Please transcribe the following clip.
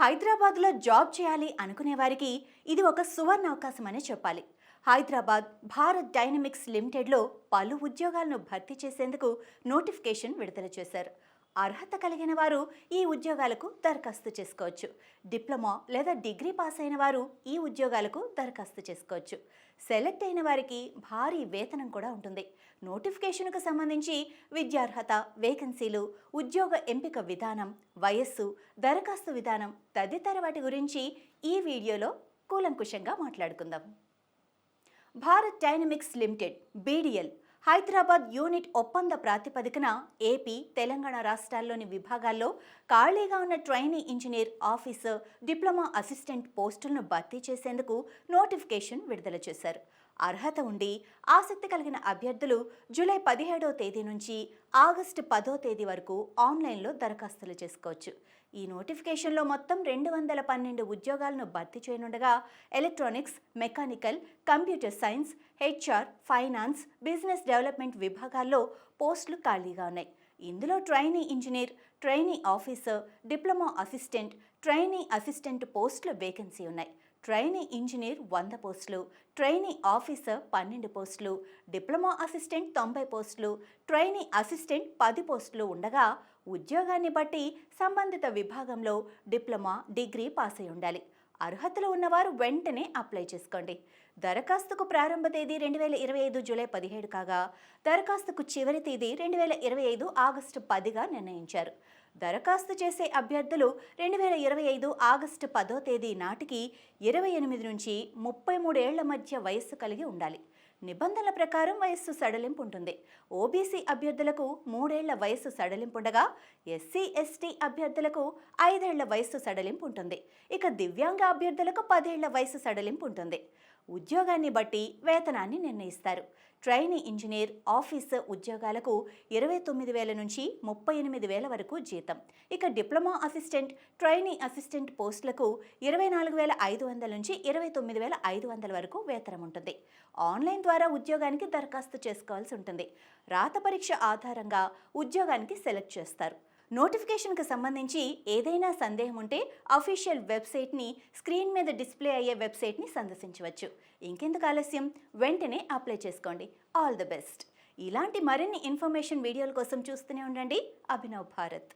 హైదరాబాద్లో జాబ్ చేయాలి అనుకునే వారికి ఇది ఒక సువర్ణ అవకాశం అని చెప్పాలి. హైదరాబాద్ భారత్ డైనమిక్స్ లిమిటెడ్లో పలు ఉద్యోగాలను భర్తీ చేసేందుకు నోటిఫికేషన్ విడుదల చేశారు. అర్హత కలిగిన వారు ఈ ఉద్యోగాలకు దరఖాస్తు చేసుకోవచ్చు. డిప్లొమా లేదా డిగ్రీ పాస్ అయిన వారు ఈ ఉద్యోగాలకు దరఖాస్తు చేసుకోవచ్చు. సెలెక్ట్ అయిన వారికి భారీ వేతనం కూడా ఉంటుంది. నోటిఫికేషన్కు సంబంధించి విద్యార్హత, వేకెన్సీలు, ఉద్యోగ ఎంపిక విధానం, వయస్సు, దరఖాస్తు విధానం తదితర వాటి గురించి ఈ వీడియోలో కూలంకుషంగా మాట్లాడుకుందాం. Bharat dynamics limited BDL Hyderabad unit ఒప్పంద ప్రాతిపదికన ఏపీ, తెలంగాణ రాష్ట్రాల్లోని విభాగాల్లో ఖాళీగా ఉన్న trainee engineer, officer, diploma assistant పోస్టులను భర్తీ చేసేందుకు నోటిఫికేషన్ విడుదల చేశారు. అర్హత ఉండి ఆసక్తి కలిగిన అభ్యర్థులు జూలై 17వ తేదీ నుంచి ఆగస్టు 10వ తేదీ వరకు ఆన్లైన్లో దరఖాస్తులు చేసుకోవచ్చు. ఈ నోటిఫికేషన్లో మొత్తం 212 ఉద్యోగాలను భర్తీ చేయనుండగా electronics, mechanical, computer science, HR, finance, business development విభాగాల్లో పోస్టులు ఖాళీగా ఉన్నాయి. ఇందులో trainee engineer, trainee officer, diploma assistant, trainee assistant పోస్టుల వేకెన్సీ ఉన్నాయి. ట్రైనీ ఇంజనీర్ 100 పోస్టులు, ట్రైనీ ఆఫీసర్ 12 పోస్టులు, డిప్లొమా అసిస్టెంట్ 90 పోస్టులు, ట్రైనీ అసిస్టెంట్ 10 పోస్టులు ఉండగా ఉద్యోగాన్ని బట్టి సంబంధిత విభాగంలో డిప్లొమా, డిగ్రీ పాస్ అయి ఉండాలి. అర్హతలు ఉన్నవారు వెంటనే అప్లై చేసుకోండి. దరఖాస్తుకు ప్రారంభ తేదీ 2025 జూలై 17 కాగా దరఖాస్తుకు చివరి తేదీ 2025 ఆగస్టు 10గా నిర్ణయించారు. దరఖాస్తు చేసే అభ్యర్థులు 2025 ఆగస్టు 10వ తేదీ నాటికి 28 నుంచి 33 ఏళ్ల మధ్య వయస్సు కలిగి ఉండాలి. నిబంధనల ప్రకారం వయస్సు సడలింపు ఉంటుంది. ఓబీసీ అభ్యర్థులకు 3 ఏళ్ల వయస్సు సడలింపు ఉండగా ఎస్సీ, ఎస్టీ అభ్యర్థులకు 5 ఏళ్ల వయస్సు సడలింపు ఉంటుంది. ఇక దివ్యాంగ అభ్యర్థులకు 10 ఏళ్ల వయస్సు సడలింపు ఉంటుంది. ఉద్యోగాన్ని బట్టి వేతనాన్ని నిర్ణయిస్తారు. ట్రైనీ ఇంజనీర్, ఆఫీసర్ ఉద్యోగాలకు 29,000 నుంచి 38,000 వరకు జీతం. ఇక డిప్లొమా అసిస్టెంట్, ట్రైనీ అసిస్టెంట్ పోస్టులకు 24,500 నుంచి 29,500 వరకు వేతనం ఉంటుంది. ఆన్లైన్ ద్వారా ఉద్యోగానికి దరఖాస్తు చేసుకోవాల్సి ఉంటుంది. రాత పరీక్ష ఆధారంగా ఉద్యోగానికి సెలెక్ట్ చేస్తారు. నోటిఫికేషన్కి సంబంధించి ఏదైనా సందేహం ఉంటే అఫీషియల్ వెబ్సైట్ని, స్క్రీన్ మీద డిస్ప్లే అయ్యే వెబ్సైట్ని సందర్శించవచ్చు. ఇంకెందుకు ఆలస్యం, వెంటనే అప్లై చేసుకోండి. All the best. ఇలాంటి మరిన్ని ఇన్ఫర్మేషన్ వీడియోల కోసం చూస్తూనే ఉండండి అభినవ్ భారత్.